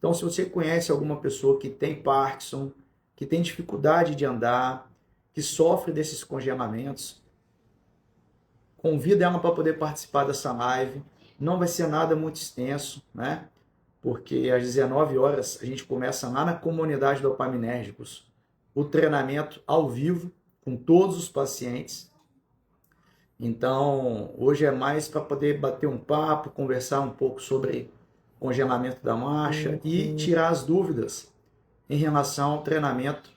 Então, se você conhece alguma pessoa que tem Parkinson, que tem dificuldade de andar, que sofre desses congelamentos, convida ela para poder participar dessa live. Não vai ser nada muito extenso, né? Porque às 19 horas a gente começa lá na comunidade dopaminérgicos o treinamento ao vivo com todos os pacientes. Então, hoje é mais para poder bater um papo, conversar um pouco sobre congelamento da marcha e tirar as dúvidas em relação ao treinamento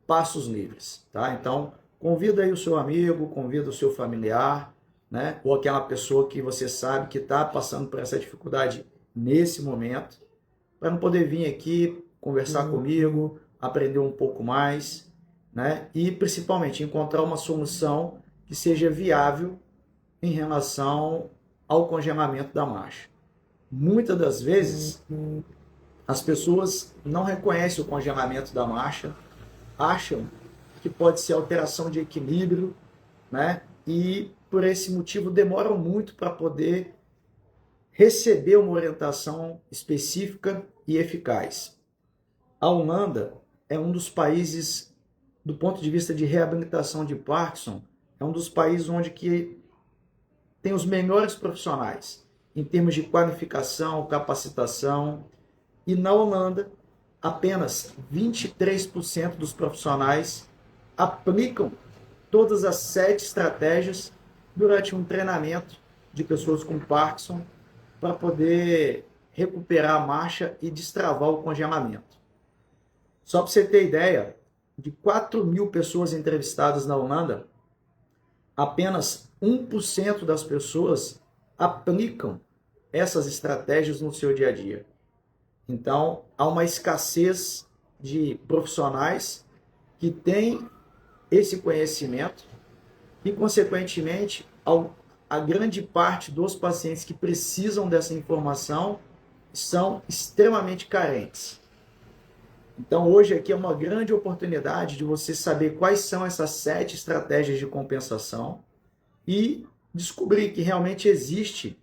passos livres, tá? Então, convida aí o seu amigo, convida o seu familiar, né? Ou aquela pessoa que você sabe que está passando por essa dificuldade nesse momento, para não poder vir aqui conversar comigo, aprender um pouco mais, né? E principalmente encontrar uma solução que seja viável em relação ao congelamento da marcha. Muitas das vezes as pessoas não reconhecem o congelamento da marcha, acham que pode ser alteração de equilíbrio, né? E por esse motivo demoram muito para poder receber uma orientação específica e eficaz. A Holanda é um dos países, do ponto de vista de reabilitação de Parkinson, é um dos países onde que tem os melhores profissionais em termos de qualificação, capacitação. E na Holanda, apenas 23% dos profissionais aplicam todas as 7 estratégias durante um treinamento de pessoas com Parkinson para poder recuperar a marcha e destravar o congelamento. Só para você ter ideia, de 4.000 pessoas entrevistadas na Holanda, apenas 1% das pessoas aplicam essas estratégias no seu dia a dia. Então, há uma escassez de profissionais que têm esse conhecimento e, consequentemente, a grande parte dos pacientes que precisam dessa informação são extremamente carentes. Então, hoje aqui é uma grande oportunidade de você saber quais são essas 7 estratégias de compensação e descobrir que realmente existe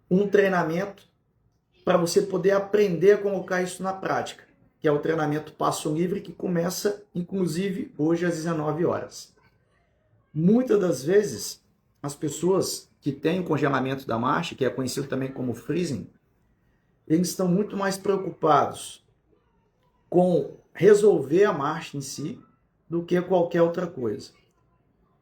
um treinamento para você poder aprender a colocar isso na prática, que é o treinamento Passo Livre, que começa, inclusive, hoje às 19 horas. Muitas das vezes, as pessoas que têm o congelamento da marcha, que é conhecido também como freezing, eles estão muito mais preocupados com resolver a marcha em si do que qualquer outra coisa.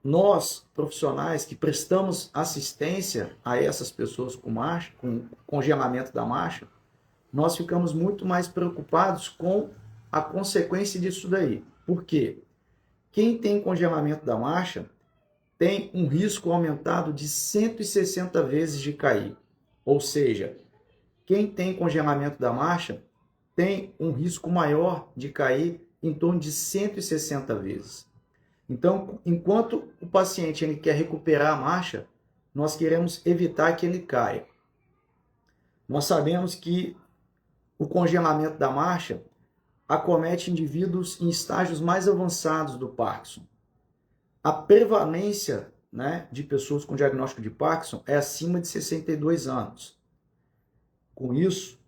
Nós, profissionais que prestamos assistência a essas pessoas com marcha, com congelamento da marcha, nós ficamos muito mais preocupados com a consequência disso daí. Por quê? Quem tem congelamento da marcha tem um risco aumentado de 160 vezes de cair. Ou seja, quem tem congelamento da marcha tem um risco maior de cair em torno de 160 vezes. Então, enquanto o paciente ele quer recuperar a marcha, nós queremos evitar que ele caia. Nós sabemos que o congelamento da marcha acomete indivíduos em estágios mais avançados do Parkinson. A prevalência, né, de pessoas com diagnóstico de Parkinson é acima de 62 anos. Com isso,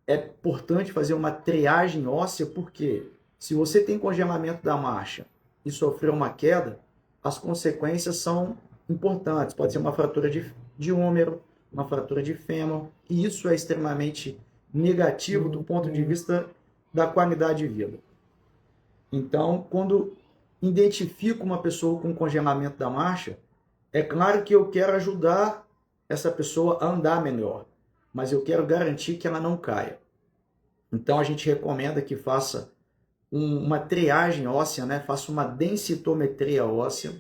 é importante fazer uma triagem óssea, porque se você tem congelamento da marcha e sofreu uma queda, as consequências são importantes. Pode ser uma fratura de húmero, uma fratura de fêmur, e isso é extremamente negativo do ponto de vista da qualidade de vida. Então, quando identifico uma pessoa com congelamento da marcha, é claro que eu quero ajudar essa pessoa a andar melhor, mas eu quero garantir que ela não caia. Então, a gente recomenda que faça uma triagem óssea, né? Faça uma densitometria óssea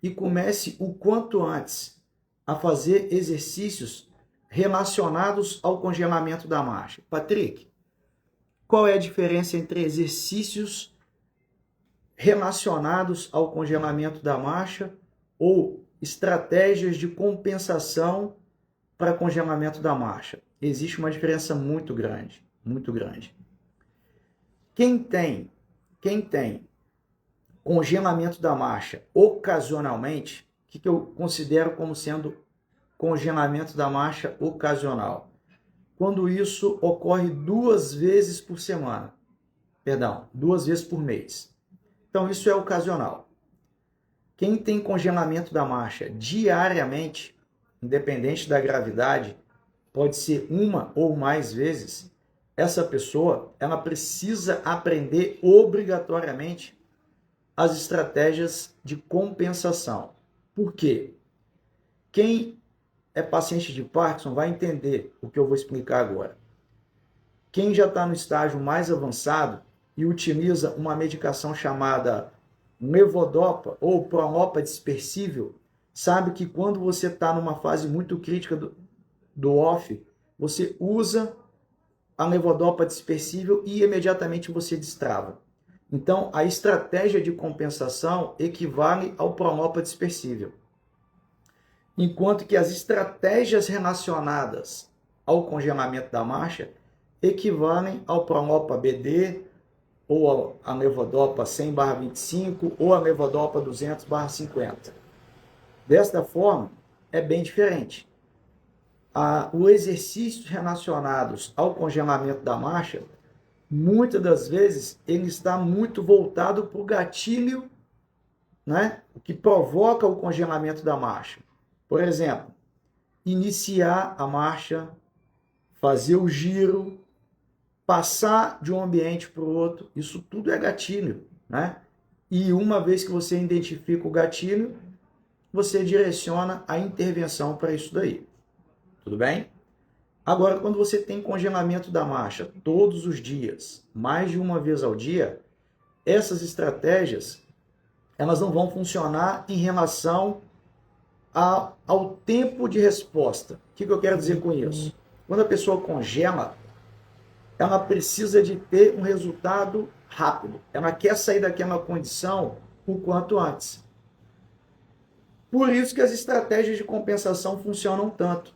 e comece o quanto antes a fazer exercícios relacionados ao congelamento da marcha. Patrick, qual é a diferença entre exercícios relacionados ao congelamento da marcha ou estratégias de compensação para congelamento da marcha? Existe uma diferença muito grande, muito grande. Quem tem congelamento da marcha ocasionalmente, o que eu considero como sendo congelamento da marcha ocasional? quando isso ocorre 2 vezes por semana. Perdão, 2 vezes por mês. Então, isso é ocasional. Quem tem congelamento da marcha diariamente, independente da gravidade, pode ser uma ou mais vezes, essa pessoa ela precisa aprender obrigatoriamente as estratégias de compensação. Por quê? Quem é paciente de Parkinson vai entender o que eu vou explicar agora. Quem já está no estágio mais avançado e utiliza uma medicação chamada levodopa ou prolopa dispersível, sabe que quando você está numa fase muito crítica do off, você usa a levodopa dispersível e imediatamente você destrava. Então, a estratégia de compensação equivale ao prolopa dispersível. Enquanto que as estratégias relacionadas ao congelamento da marcha equivalem ao prolopa BD, ou a levodopa 100/25, ou a levodopa 200/50. Desta forma, é bem diferente. Os exercícios relacionados ao congelamento da marcha, muitas das vezes, ele está muito voltado para o gatilho, né, o que provoca o congelamento da marcha. Por exemplo, iniciar a marcha, fazer o giro, passar de um ambiente para o outro, isso tudo é gatilho, né? E uma vez que você identifica o gatilho, você direciona a intervenção para isso daí. Tudo bem? Agora, quando você tem congelamento da marcha todos os dias, mais de uma vez ao dia, essas estratégias elas não vão funcionar em relação ao tempo de resposta. O que eu quero dizer com isso? Quando a pessoa congela, ela precisa de ter um resultado rápido. Ela quer sair daquela condição o quanto antes. Por isso que as estratégias de compensação funcionam tanto.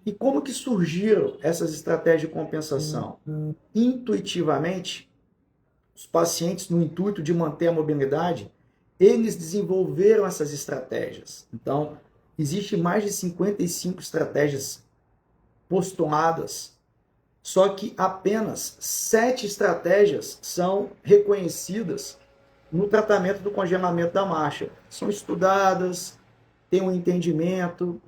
E como que surgiram essas estratégias de compensação? Intuitivamente, os pacientes, no intuito de manter a mobilidade, eles desenvolveram essas estratégias. Então, existe mais de 55 estratégias postuladas, só que apenas 7 estratégias são reconhecidas no tratamento do congelamento da marcha. São estudadas, têm um entendimento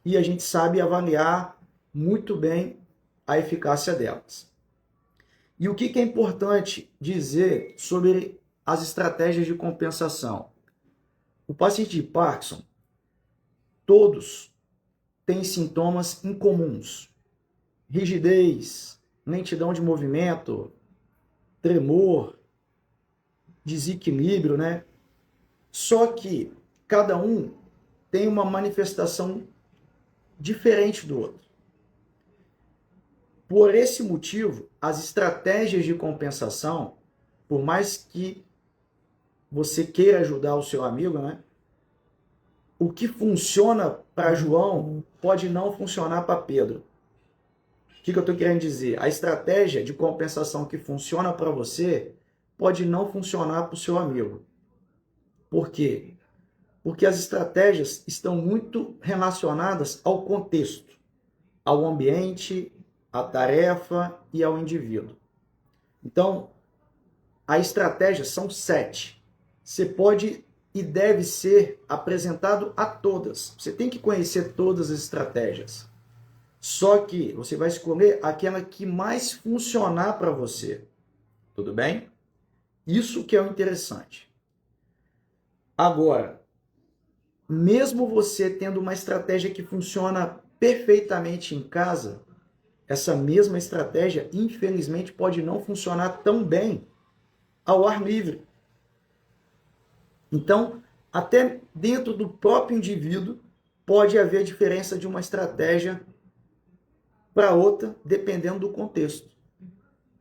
e a gente sabe avaliar muito bem a eficácia delas. E o que é importante dizer sobre as estratégias de compensação? O paciente de Parkinson, todos têm sintomas incomuns. Rigidez, lentidão de movimento, tremor, desequilíbrio, né? Só que cada um tem uma manifestação diferente do outro. Por esse motivo, as estratégias de compensação, por mais que você queira ajudar o seu amigo, né? O que funciona para João pode não funcionar para Pedro. O que eu estou querendo dizer? A estratégia de compensação que funciona para você pode não funcionar para o seu amigo. Por quê? Porque as estratégias estão muito relacionadas ao contexto, ao ambiente, à tarefa e ao indivíduo. Então, a estratégia são 7. Você pode e deve ser apresentado a todas. Você tem que conhecer todas as estratégias. Só que você vai escolher aquela que mais funcionar para você. Tudo bem? Isso que é o interessante. Agora, mesmo você tendo uma estratégia que funciona perfeitamente em casa, essa mesma estratégia, infelizmente, pode não funcionar tão bem ao ar livre. Então, até dentro do próprio indivíduo, pode haver diferença de uma estratégia para outra, dependendo do contexto.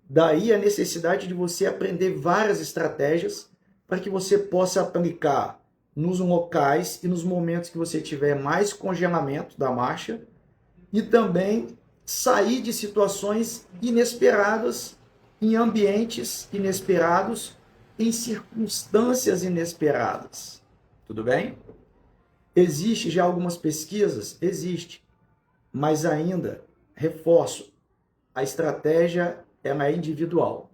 Daí a necessidade de você aprender várias estratégias para que você possa aplicar nos locais e nos momentos que você tiver mais congelamento da marcha e também sair de situações inesperadas, em ambientes inesperados, em circunstâncias inesperadas. Tudo bem? Existe já algumas pesquisas? Existe. Mas ainda reforço, a estratégia ela é individual.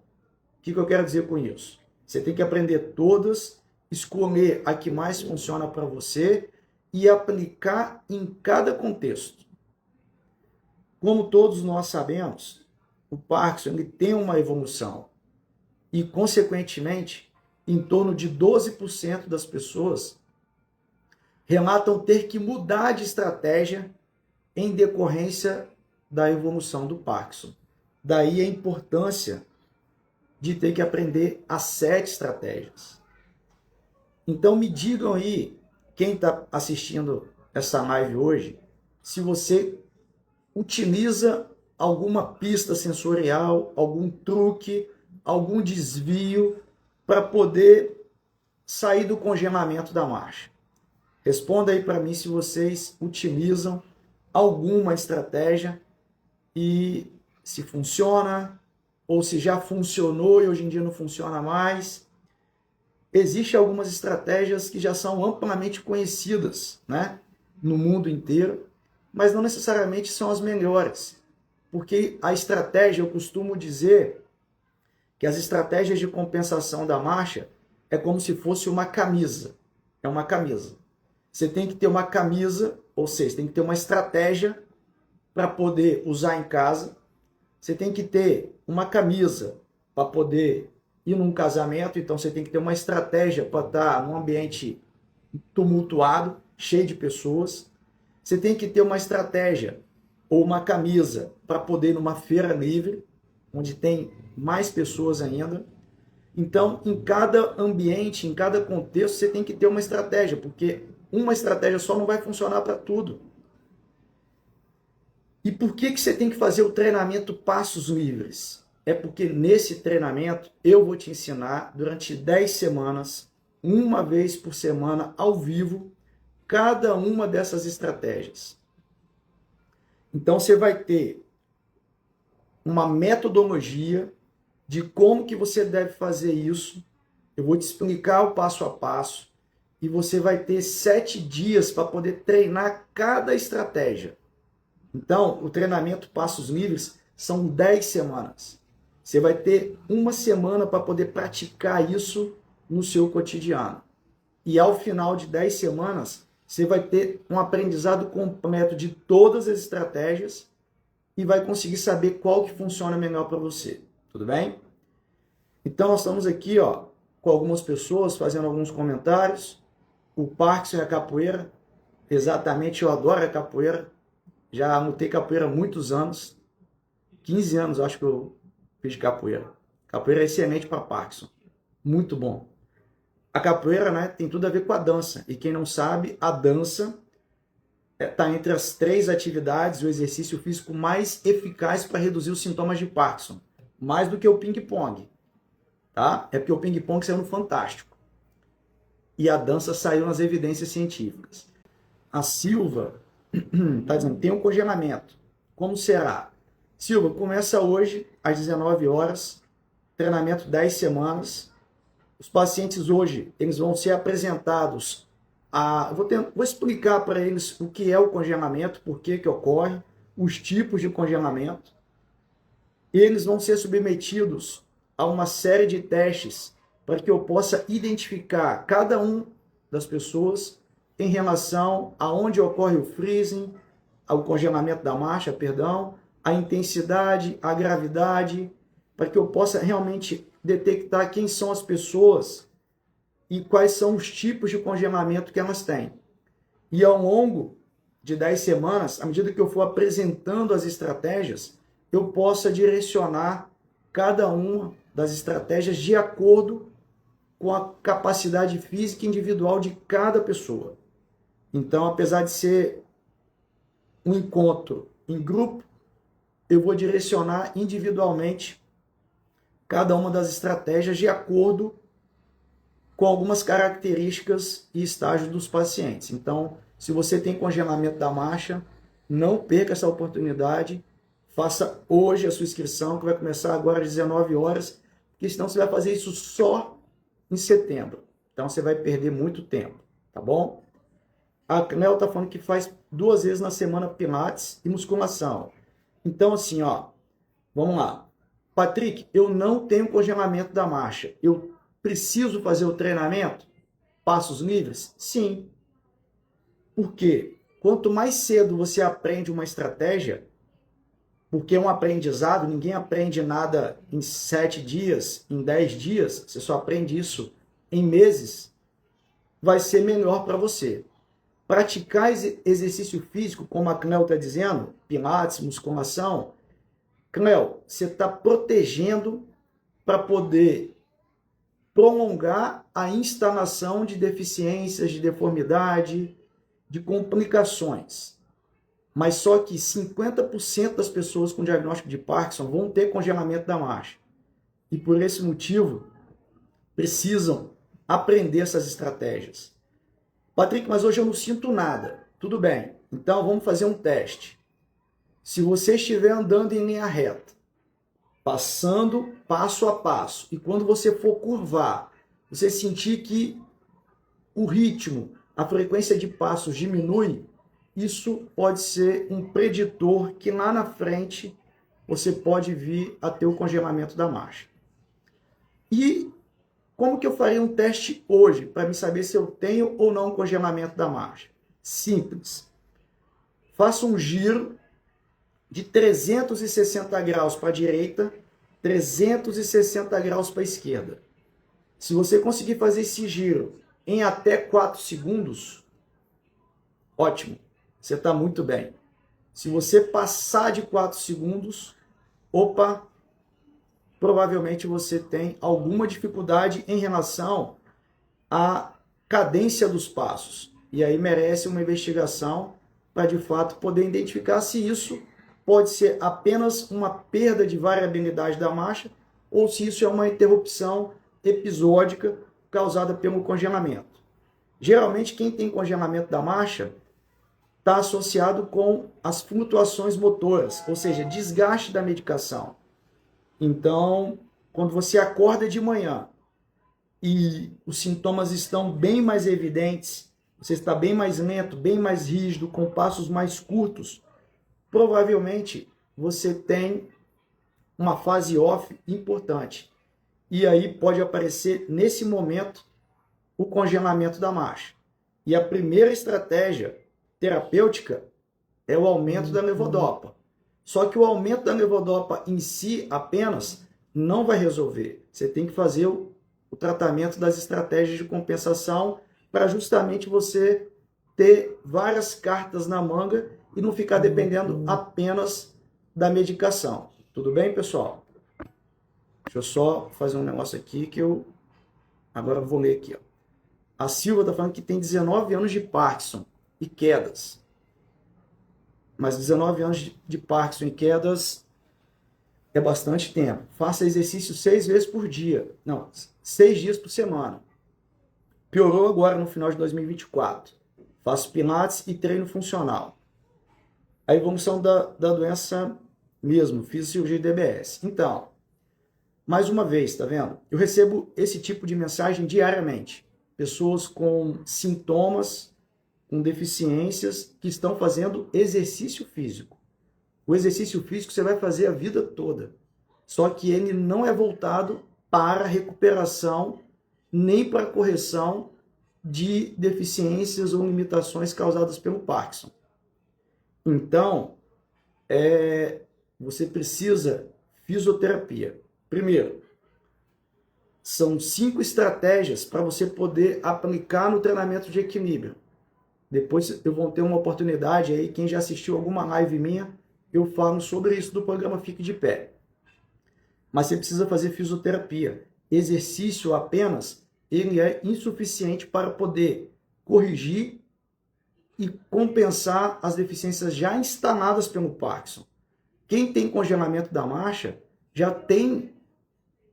O que eu quero dizer com isso? Você tem que aprender todas, escolher a que mais funciona para você e aplicar em cada contexto. Como todos nós sabemos, o Parkinson ele tem uma evolução e, consequentemente, em torno de 12% das pessoas relatam ter que mudar de estratégia em decorrência da evolução do Parkinson. Daí a importância de ter que aprender as 7 estratégias. Então me digam aí, quem está assistindo essa live hoje, se você utiliza alguma pista sensorial, algum truque, algum desvio para poder sair do congelamento da marcha. Responda aí para mim se vocês utilizam alguma estratégia e se funciona ou se já funcionou e hoje em dia não funciona mais. Existem algumas estratégias que já são amplamente conhecidas, né, no mundo inteiro, mas não necessariamente são as melhores. Porque a estratégia, eu costumo dizer que as estratégias de compensação da marcha é como se fosse uma camisa. É uma camisa. Você tem que ter uma camisa, ou seja, tem que ter uma estratégia para poder usar em casa. Você tem que ter uma camisa para poder ir num casamento, então você tem que ter uma estratégia para estar num ambiente tumultuado, cheio de pessoas. Você tem que ter uma estratégia ou uma camisa para poder ir numa feira livre, onde tem mais pessoas ainda. Então, em cada ambiente, em cada contexto, você tem que ter uma estratégia, porque uma estratégia só não vai funcionar para tudo. E por que você tem que fazer o treinamento Passos Livres? É porque nesse treinamento eu vou te ensinar durante 10 semanas, uma vez por semana, ao vivo, cada uma dessas estratégias. Então você vai ter uma metodologia de como que você deve fazer isso. Eu vou te explicar o passo a passo e você vai ter 7 dias para poder treinar cada estratégia. Então, o treinamento Passos Livres são 10 semanas. Você vai ter uma semana para poder praticar isso no seu cotidiano. E ao final de 10 semanas, você vai ter um aprendizado completo de todas as estratégias e vai conseguir saber qual que funciona melhor para você. Tudo bem? Então, nós estamos aqui com algumas pessoas fazendo alguns comentários. O Parkinson e a capoeira. Exatamente, eu adoro a capoeira. Já lutei capoeira há muitos anos. 15 anos, acho que eu fiz capoeira. Capoeira é excelente para Parkinson. Muito bom. A capoeira, né, tem tudo a ver com a dança. E quem não sabe, a dança está entre as 3 atividades, o exercício físico mais eficaz para reduzir os sintomas de Parkinson. Mais do que o ping-pong. Tá? É porque o ping-pong saiu no Fantástico. E a dança saiu nas evidências científicas. A Silva está dizendo, tem um congelamento. Como será? Silva, começa hoje às 19 horas, treinamento 10 semanas. Os pacientes hoje, eles vão ser apresentados vou explicar para eles o que é o congelamento, por que ocorre, os tipos de congelamento. Eles vão ser submetidos a uma série de testes para que eu possa identificar cada um das pessoas em relação a onde ocorre o freezing, ao congelamento da marcha, perdão, a intensidade, a gravidade, para que eu possa realmente detectar quem são as pessoas e quais são os tipos de congelamento que elas têm. E ao longo de 10 semanas, à medida que eu for apresentando as estratégias, eu possa direcionar cada uma das estratégias de acordo com a capacidade física individual de cada pessoa. Então, apesar de ser um encontro em grupo, eu vou direcionar individualmente cada uma das estratégias de acordo com algumas características e estágios dos pacientes. Então, se você tem congelamento da marcha, não perca essa oportunidade, faça hoje a sua inscrição, que vai começar agora às 19 horas, porque senão você vai fazer isso só em setembro. Então, você vai perder muito tempo, tá bom? A Cnel está falando que faz 2 vezes na semana pilates e musculação. Então, assim, ó, vamos lá. Patrick, eu não tenho congelamento da marcha. Eu preciso fazer o treinamento? Passos livres? Sim. Por quê? Quanto mais cedo você aprende uma estratégia, porque é um aprendizado, ninguém aprende nada em 7 dias, em 10 dias, você só aprende isso em meses, vai ser melhor para você. Praticar exercício físico, como a Cleo está dizendo, pilates, musculação, Cleo, você está protegendo para poder prolongar a instalação de deficiências, de deformidade, de complicações. Mas só que 50% das pessoas com diagnóstico de Parkinson vão ter congelamento da marcha. E por esse motivo, precisam aprender essas estratégias. Patrick, mas hoje eu não sinto nada. Tudo bem, então vamos fazer um teste. Se você estiver andando em linha reta, passando passo a passo, e quando você for curvar, você sentir que o ritmo, a frequência de passos diminui, isso pode ser um preditor que lá na frente você pode vir a ter o congelamento da marcha. E como que eu faria um teste hoje para me saber se eu tenho ou não congelamento da marcha? Simples. Faça um giro de 360 graus para a direita, 360 graus para a esquerda. Se você conseguir fazer esse giro em até 4 segundos, ótimo, você está muito bem. Se você passar de 4 segundos, opa, provavelmente você tem alguma dificuldade em relação à cadência dos passos. E aí merece uma investigação para, de fato, poder identificar se isso pode ser apenas uma perda de variabilidade da marcha ou se isso é uma interrupção episódica causada pelo congelamento. Geralmente, quem tem congelamento da marcha está associado com as flutuações motoras, ou seja, desgaste da medicação. Então, quando você acorda de manhã e os sintomas estão bem mais evidentes, você está bem mais lento, bem mais rígido, com passos mais curtos, provavelmente você tem uma fase off importante. E aí pode aparecer, nesse momento, o congelamento da marcha. E a primeira estratégia terapêutica é o aumento da levodopa. Só que o aumento da levodopa em si apenas não vai resolver. Você tem que fazer o tratamento das estratégias de compensação para justamente você ter várias cartas na manga e não ficar dependendo apenas da medicação. Tudo bem, pessoal? Deixa eu só fazer um negócio aqui que eu agora vou ler aqui. Ó. A Silva está falando que tem 19 anos de Parkinson e quedas. Mas 19 anos de Parkinson e quedas é bastante tempo. Faça exercício 6 vezes por dia. Não, 6 dias por semana. Piorou agora no final de 2024. Faço pilates e treino funcional. A evolução da doença mesmo, fiz cirurgia de DBS. Então, mais uma vez, tá vendo? Eu recebo esse tipo de mensagem diariamente. Pessoas com sintomas, com deficiências, que estão fazendo exercício físico. O exercício físico você vai fazer a vida toda. Só que ele não é voltado para recuperação, nem para correção de deficiências ou limitações causadas pelo Parkinson. Então, você precisa fisioterapia. Primeiro, são 5 estratégias para você poder aplicar no treinamento de equilíbrio. Depois eu vou ter uma oportunidade aí, quem já assistiu alguma live minha, eu falo sobre isso do programa Fique de Pé. Mas você precisa fazer fisioterapia. Exercício apenas, ele é insuficiente para poder corrigir e compensar as deficiências já instaladas pelo Parkinson. Quem tem congelamento da marcha já tem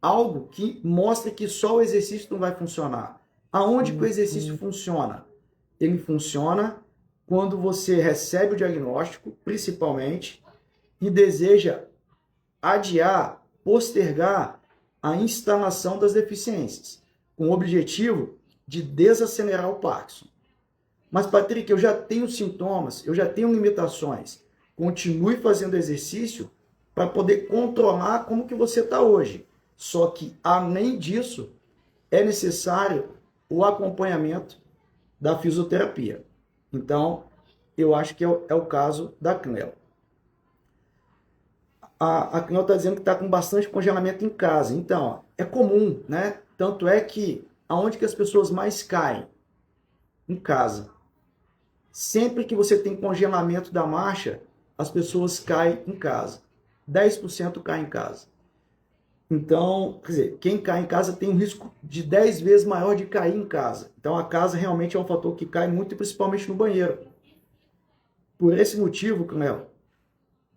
algo que mostra que só o exercício não vai funcionar. Aonde que o exercício funciona? Ele funciona quando você recebe o diagnóstico, principalmente, e deseja adiar, postergar a instalação das deficiências, com o objetivo de desacelerar o Parkinson. Mas, Patrick, eu já tenho sintomas, eu já tenho limitações. continue fazendo exercício para poder controlar como que você está hoje. Só que, além disso, é necessário o acompanhamento da fisioterapia. Então, eu acho que é o caso da Cnel. A Cnel está dizendo que está com bastante congelamento em casa. Então, é comum, né? Tanto é que aonde que as pessoas mais caem? Em casa. Sempre que você tem congelamento da marcha, as pessoas caem em casa. 10% caem em casa. Então, quer dizer, quem cai em casa tem um risco de 10 vezes maior de cair em casa. Então, a casa realmente é um fator que cai muito, principalmente no banheiro. Por esse motivo, Cnel,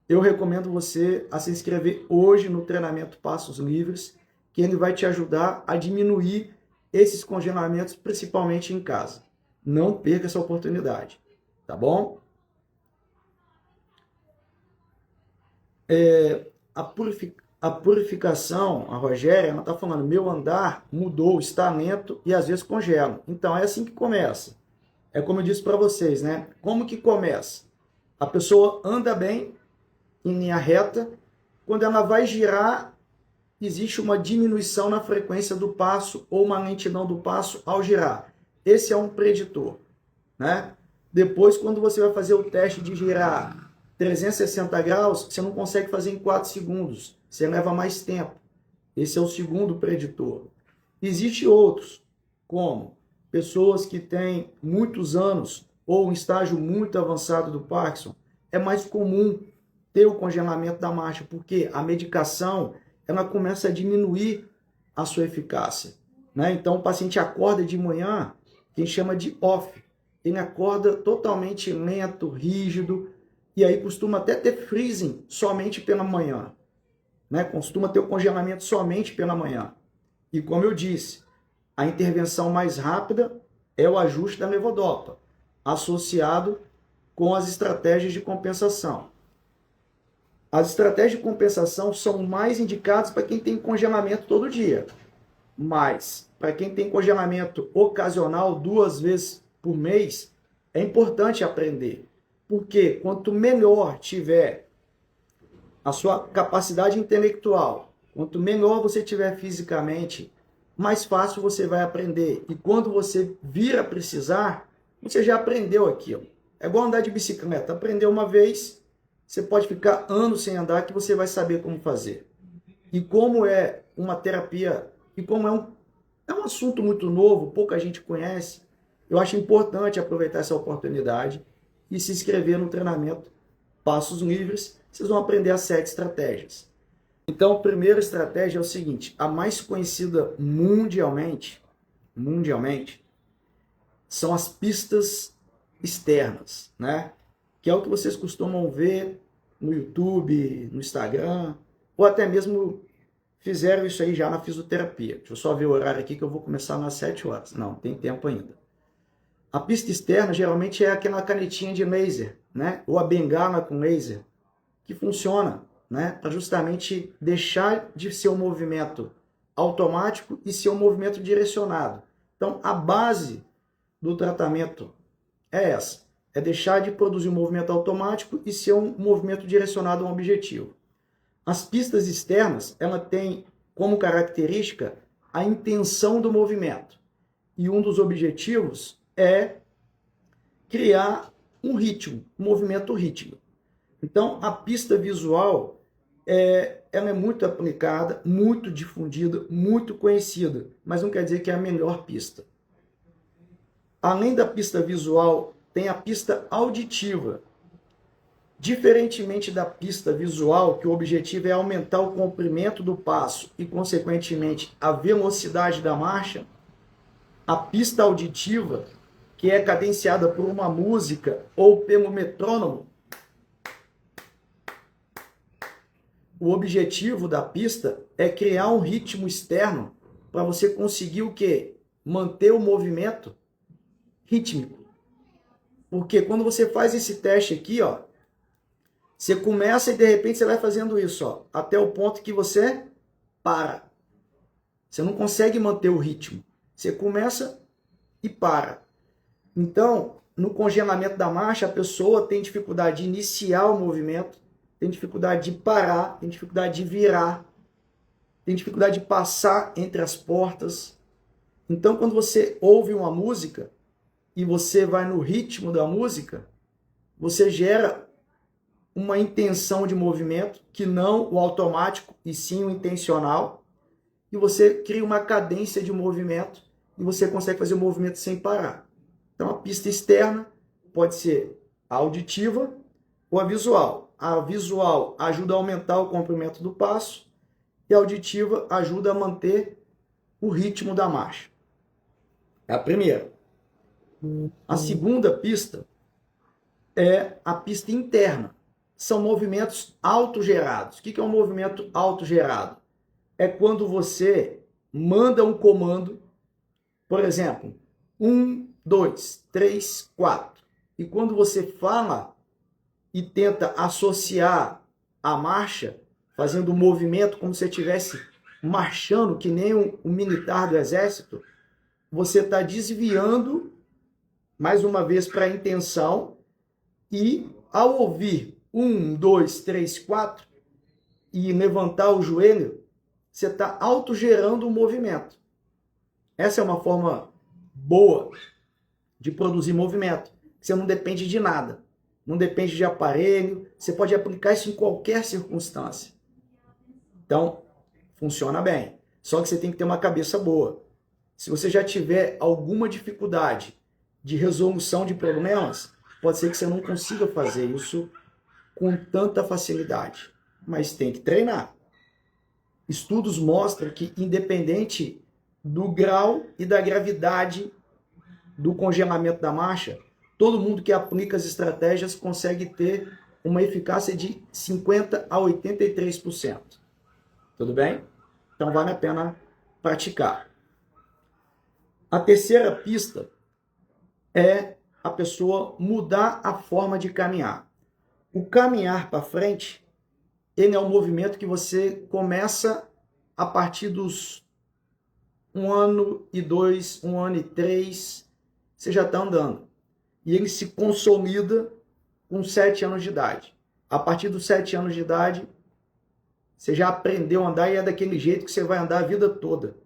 eu recomendo você a se inscrever hoje no treinamento Passos Livres, que ele vai te ajudar a diminuir esses congelamentos, principalmente em casa. Não perca essa oportunidade, tá bom? A purificação, a Rogéria, ela está falando, meu andar mudou, está lento e às vezes congela. Então, é assim que começa. É como eu disse para vocês, né? Como que começa? A pessoa anda bem, em linha reta, quando ela vai girar, existe uma diminuição na frequência do passo ou uma lentidão do passo ao girar. Esse é um preditor, né? Depois, quando você vai fazer o teste de girar 360 graus, você não consegue fazer em 4 segundos, você leva mais tempo. Esse é o segundo preditor. Existem outros, como pessoas que têm muitos anos ou um estágio muito avançado do Parkinson, é mais comum ter o congelamento da marcha, porque a medicação ela começa a diminuir a sua eficácia, né? Então o paciente acorda de manhã, quem chama de off, ele acorda totalmente lento, rígido, e aí costuma até ter freezing somente pela manhã, né? Costuma ter o congelamento somente pela manhã. E como eu disse, a intervenção mais rápida é o ajuste da levodopa, associado com as estratégias de compensação. As estratégias de compensação são mais indicadas para quem tem congelamento todo dia. Mas, para quem tem congelamento ocasional 2 vezes por mês, é importante aprender. Porque quanto melhor tiver a sua capacidade intelectual, quanto melhor você tiver fisicamente, mais fácil você vai aprender. E quando você vir a precisar, você já aprendeu aquilo. É igual andar de bicicleta. Aprendeu uma vez, você pode ficar anos sem andar que você vai saber como fazer. E como é uma terapia, e como é um assunto muito novo, pouca gente conhece, eu acho importante aproveitar essa oportunidade e se inscrever no treinamento Passos Livres. Vocês vão aprender as 7 estratégias. Então, a primeira estratégia é o seguinte, a mais conhecida mundialmente, são as pistas externas, né? Que é o que vocês costumam ver no YouTube, no Instagram, ou até mesmo fizeram isso aí já na fisioterapia. Deixa eu só ver o horário aqui que eu vou começar nas 7 horas. Não, tem tempo ainda. A pista externa geralmente é aquela canetinha de laser, né? Ou a bengala com laser, que funciona, né? Para justamente deixar de ser um movimento automático e ser um movimento direcionado. Então, a base do tratamento é essa. É deixar de produzir um movimento automático e ser um movimento direcionado a um objetivo. As pistas externas, ela tem como característica a intenção do movimento. E um dos objetivos é criar um ritmo, um movimento rítmico. Então, a pista visual, ela é muito aplicada, muito difundida, muito conhecida, mas não quer dizer que é a melhor pista. Além da pista visual, tem a pista auditiva. Diferentemente da pista visual, que o objetivo é aumentar o comprimento do passo e, consequentemente, a velocidade da marcha, a pista auditiva, que é cadenciada por uma música ou pelo metrônomo, o objetivo da pista é criar um ritmo externo para você conseguir o quê? Manter o movimento rítmico. Porque quando você faz esse teste aqui, ó, você começa e de repente você vai fazendo isso, ó, até o ponto que você para. Você não consegue manter o ritmo. Você começa e para. Então, no congelamento da marcha, a pessoa tem dificuldade de iniciar o movimento, tem dificuldade de parar, tem dificuldade de virar, tem dificuldade de passar entre as portas. Então, quando você ouve uma música e você vai no ritmo da música, você gera uma intenção de movimento, que não o automático, e sim o intencional, e você cria uma cadência de movimento e você consegue fazer o movimento sem parar. Então, a pista externa pode ser a auditiva ou a visual. A visual ajuda a aumentar o comprimento do passo e a auditiva ajuda a manter o ritmo da marcha. É a primeira. A segunda pista é a pista interna. São movimentos autogerados. O que é um movimento autogerado? É quando você manda um comando, por exemplo, 1, 2, 3, 4. E quando você fala e tenta associar a marcha, fazendo um movimento como se você estivesse marchando, que nem um militar do exército, você está desviando, mais uma vez, para a intenção, e ao ouvir 1, 2, 3, 4 e levantar o joelho, você está autogerando o movimento. Essa é uma forma boa de produzir movimento. Você não depende de nada. Não depende de aparelho. Você pode aplicar isso em qualquer circunstância. Então, funciona bem. Só que você tem que ter uma cabeça boa. Se você já tiver alguma dificuldade de resolução de problemas, pode ser que você não consiga fazer isso com tanta facilidade. Mas tem que treinar. Estudos mostram que, independente do grau e da gravidade do congelamento da marcha, todo mundo que aplica as estratégias consegue ter uma eficácia de 50% a 83%. Tudo bem? Então vale a pena praticar. A terceira pista é a pessoa mudar a forma de caminhar. O caminhar para frente, ele é um movimento que você começa a partir dos 1 ano e 2, 1 ano e 3, você já está andando. E ele se consolida com 7 anos de idade. A partir dos 7 anos de idade, você já aprendeu a andar e é daquele jeito que você vai andar a vida toda.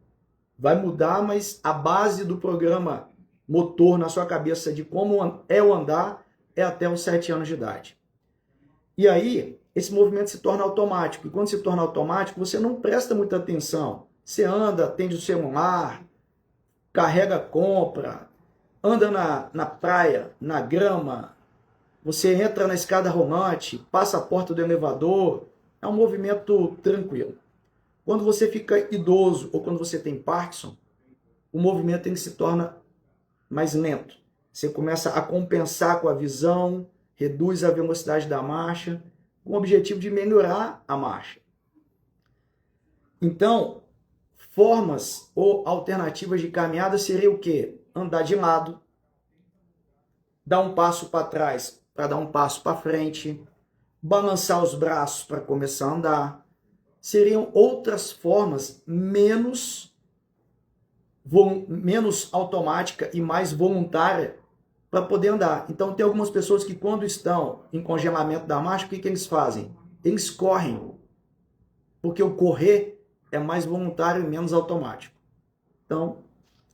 Vai mudar, mas a base do programa motor na sua cabeça de como é o andar é até os 7 anos de idade. E aí, esse movimento se torna automático. E quando se torna automático, você não presta muita atenção. Você anda, atende o celular, carrega a compra, anda na praia, na grama, você entra na escada rolante, passa a porta do elevador. É um movimento tranquilo. Quando você fica idoso ou quando você tem Parkinson, o movimento ele se torna mais lento. Você começa a compensar com a visão, reduz a velocidade da marcha, com o objetivo de melhorar a marcha. Então, formas ou alternativas de caminhada seria o quê? Andar de lado, dar um passo para trás para dar um passo para frente, balançar os braços para começar a andar. Seriam outras formas menos automática e mais voluntária para poder andar. Então, tem algumas pessoas que, quando estão em congelamento da marcha, o que eles fazem? Eles correm, porque o correr é mais voluntário e menos automático. Então,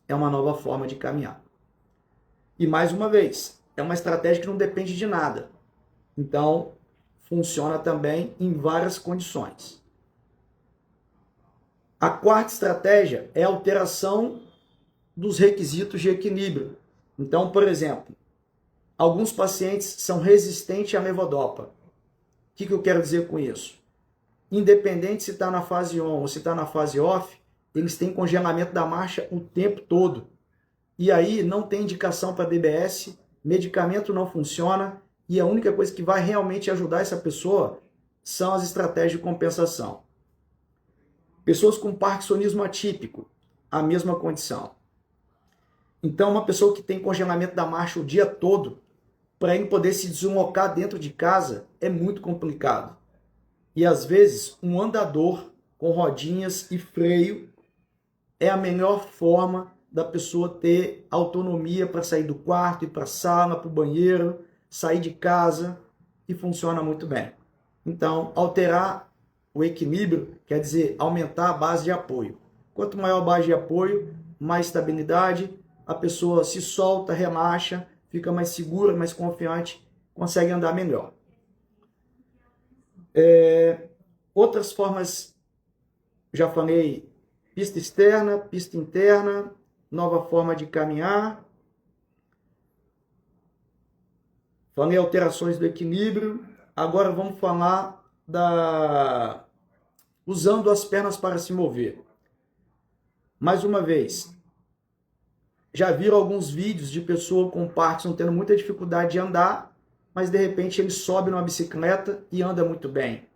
é uma nova forma de caminhar. E, mais uma vez, é uma estratégia que não depende de nada. Então, funciona também em várias condições. A quarta estratégia é a alteração dos requisitos de equilíbrio. Então, por exemplo, alguns pacientes são resistentes à levodopa. O que eu quero dizer com isso? Independente se está na fase on ou se está na fase off, eles têm congelamento da marcha o tempo todo. E aí não tem indicação para DBS, medicamento não funciona, e a única coisa que vai realmente ajudar essa pessoa são as estratégias de compensação. Pessoas com parkinsonismo atípico, a mesma condição. Então, uma pessoa que tem congelamento da marcha o dia todo, para ele poder se deslocar dentro de casa, é muito complicado. E às vezes, um andador com rodinhas e freio é a melhor forma da pessoa ter autonomia para sair do quarto, ir para a sala, para o banheiro, sair de casa, e funciona muito bem. Então, alterar o equilíbrio quer dizer aumentar a base de apoio. Quanto maior a base de apoio, mais estabilidade, a pessoa se solta, relaxa, fica mais segura, mais confiante, consegue andar melhor. Outras formas, já falei, pista externa, pista interna, nova forma de caminhar. Falei alterações do equilíbrio. Agora vamos falar usando as pernas para se mover. Mais uma vez, já viram alguns vídeos de pessoa com Parkinson tendo muita dificuldade de andar, mas de repente ele sobe numa bicicleta e anda muito bem.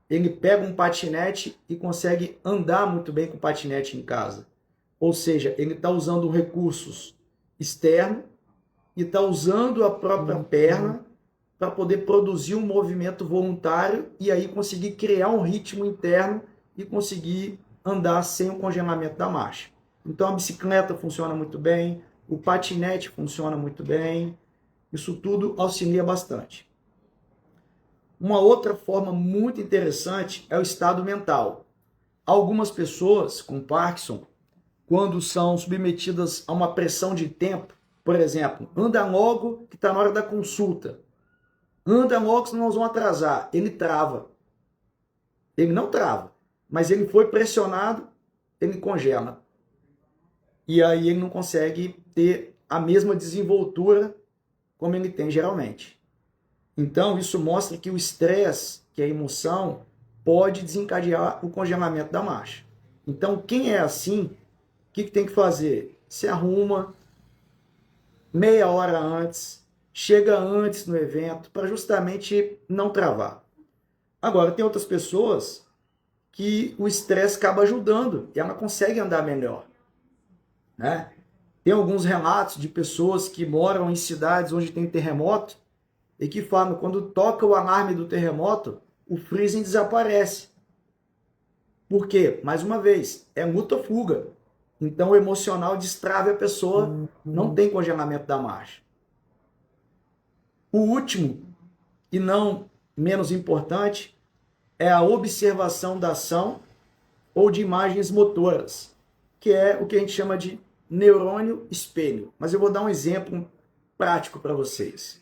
Ele pega um patinete e consegue andar muito bem com o patinete em casa. Ou seja, ele está usando recursos externos e está usando a própria perna para poder produzir um movimento voluntário e aí conseguir criar um ritmo interno e conseguir andar sem o congelamento da marcha. Então a bicicleta funciona muito bem, o patinete funciona muito bem, isso tudo auxilia bastante. Uma outra forma muito interessante é o estado mental. Algumas pessoas com Parkinson, quando são submetidas a uma pressão de tempo, por exemplo, anda logo que está na hora da consulta, anda logo senão nós vamos atrasar, ele trava. Ele não trava, mas ele foi pressionado, ele congela. E aí ele não consegue ter a mesma desenvoltura como ele tem geralmente. Então isso mostra que o estresse, que é a emoção, pode desencadear o congelamento da marcha. Então quem é assim, o que tem que fazer? Se arruma meia hora antes, chega antes no evento, para justamente não travar. Agora, tem outras pessoas que o estresse acaba ajudando e ela consegue andar melhor, né? Tem alguns relatos de pessoas que moram em cidades onde tem terremoto e que falam que quando toca o alarme do terremoto, o freezing desaparece. Por quê? Mais uma vez, é luta ou fuga. Então o emocional destrava a pessoa, não tem congelamento da marcha. O último, e não menos importante, é a observação da ação ou de imagens motoras, que é o que a gente chama de neurônio espelho. Mas eu vou dar um exemplo prático para vocês.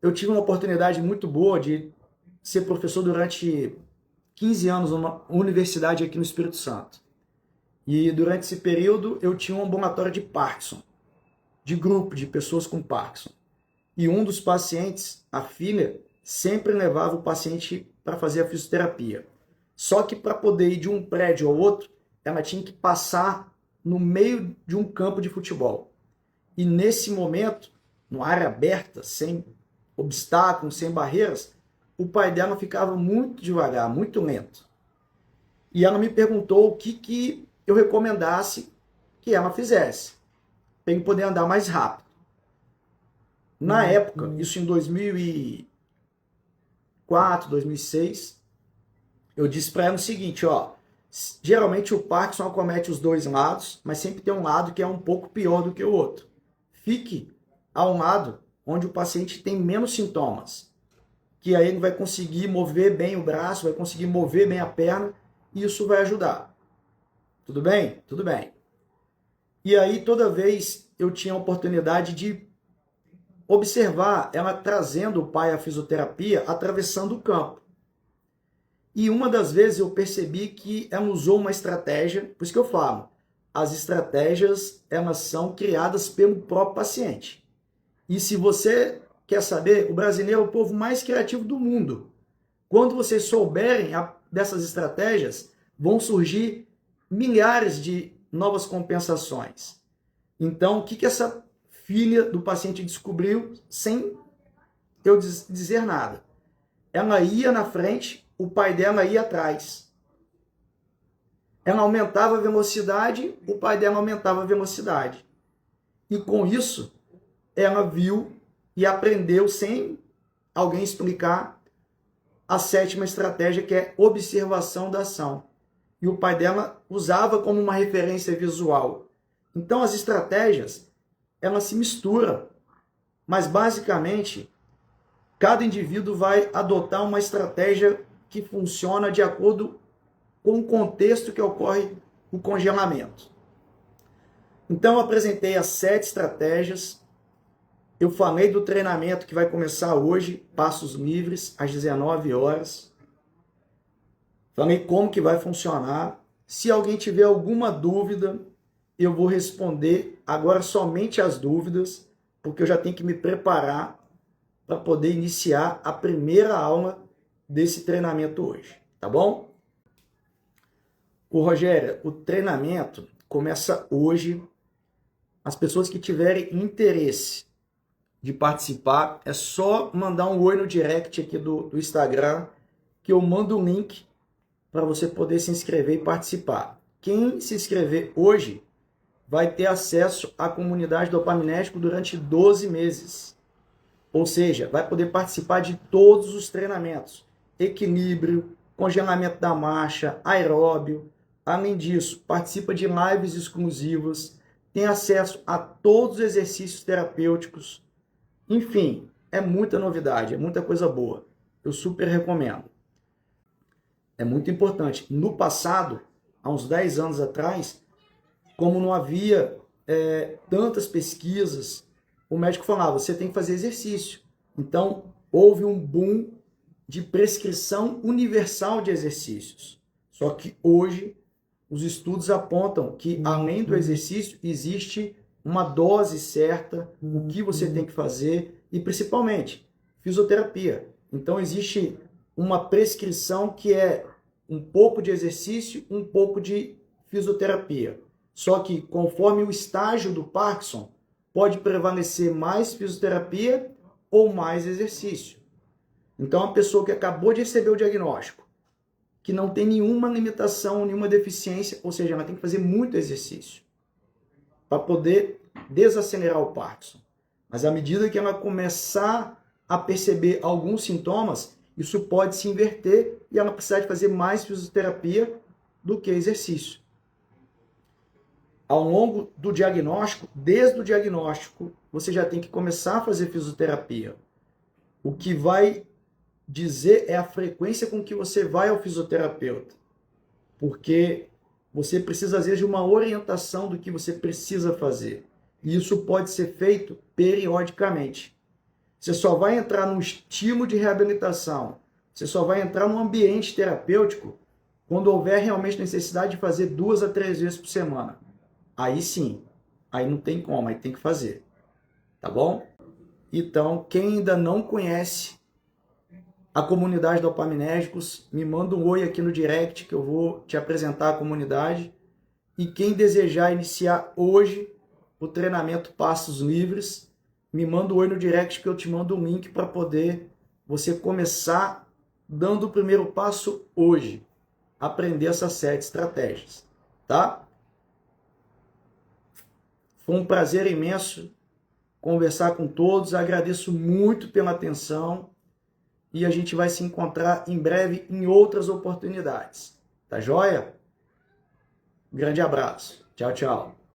Eu tive uma oportunidade muito boa de ser professor durante 15 anos numa universidade aqui no Espírito Santo. E durante esse período eu tinha um ambulatório de Parkinson, de grupo de pessoas com Parkinson. E um dos pacientes, a filha, sempre levava o paciente para fazer a fisioterapia. Só que para poder ir de um prédio ao outro, ela tinha que passar no meio de um campo de futebol. E nesse momento, numa área aberta, sem obstáculos, sem barreiras, o pai dela ficava muito devagar, muito lento. E ela me perguntou o que eu recomendasse que ela fizesse, para ele poder andar mais rápido. Na época, isso em 2004, 2006, eu disse para ela o seguinte, ó, geralmente o Parkinson acomete os dois lados, mas sempre tem um lado que é um pouco pior do que o outro. Fique a um lado onde o paciente tem menos sintomas, que aí ele vai conseguir mover bem o braço, vai conseguir mover bem a perna, e isso vai ajudar. Tudo bem? Tudo bem. E aí toda vez eu tinha a oportunidade de observar ela trazendo o pai à fisioterapia, atravessando o campo. E uma das vezes eu percebi que ela usou uma estratégia, por isso que eu falo, as estratégias elas são criadas pelo próprio paciente. E se você quer saber, o brasileiro é o povo mais criativo do mundo. Quando vocês souberem dessas estratégias, vão surgir milhares de novas compensações. Então, o que essa filha do paciente descobriu sem eu dizer nada? Ela ia na frente, o pai dela ia atrás. Ela aumentava a velocidade, o pai dela aumentava a velocidade. E com isso, ela viu e aprendeu, sem alguém explicar, a sétima estratégia, que é observação da ação. e o pai dela usava como uma referência visual. Então as estratégias, elas se misturam, mas basicamente cada indivíduo vai adotar uma estratégia que funciona de acordo com o contexto que ocorre o congelamento. Então eu apresentei as 7 estratégias, eu falei do treinamento que vai começar hoje, Passos Livres, às 19 horas. Falei como que vai funcionar. Se alguém tiver alguma dúvida, eu vou responder agora somente as dúvidas, porque eu já tenho que me preparar para poder iniciar a primeira aula desse treinamento hoje, tá bom? Ô Rogério, o treinamento começa hoje. As pessoas que tiverem interesse de participar, é só mandar um oi no direct aqui do Instagram, que eu mando o link para você poder se inscrever e participar. Quem se inscrever hoje vai ter acesso à comunidade Dopaminérgico durante 12 meses. Ou seja, vai poder participar de todos os treinamentos. Equilíbrio, congelamento da marcha, aeróbio. Além disso, participa de lives exclusivas, tem acesso a todos os exercícios terapêuticos. Enfim, é muita novidade, é muita coisa boa. Eu super recomendo. É muito importante. No passado, há uns 10 anos atrás, como não havia tantas pesquisas, o médico falava, você tem que fazer exercício. Então, houve um boom de prescrição universal de exercícios. Só que hoje, os estudos apontam que, além do exercício, existe uma dose certa, o que você tem que fazer, e principalmente, fisioterapia. Então, existe uma prescrição que é um pouco de exercício, um pouco de fisioterapia. Só que, conforme o estágio do Parkinson, pode prevalecer mais fisioterapia ou mais exercício. Então, a pessoa que acabou de receber o diagnóstico, que não tem nenhuma limitação, nenhuma deficiência, ou seja, ela tem que fazer muito exercício para poder desacelerar o Parkinson. Mas à medida que ela começar a perceber alguns sintomas, isso pode se inverter e ela precisar de fazer mais fisioterapia do que exercício. Ao longo do diagnóstico, desde o diagnóstico, você já tem que começar a fazer fisioterapia. O que vai dizer é a frequência com que você vai ao fisioterapeuta. Porque você precisa, às vezes, de uma orientação do que você precisa fazer. E isso pode ser feito periodicamente. Você só vai entrar num estímulo de reabilitação, você só vai entrar num ambiente terapêutico quando houver realmente necessidade de fazer 2 a 3 vezes por semana. Aí sim, aí não tem como, aí tem que fazer. Tá bom? Então, quem ainda não conhece a comunidade Dopaminérgicos, me manda um oi aqui no direct que eu vou te apresentar a comunidade. E quem desejar iniciar hoje o treinamento Passos Livres, me manda um oi no direct que eu te mando um link para poder você começar dando o primeiro passo hoje. Aprender essas 7 estratégias, tá? Foi um prazer imenso conversar com todos. Agradeço muito pela atenção e a gente vai se encontrar em breve em outras oportunidades. Tá joia? Grande abraço. Tchau, tchau.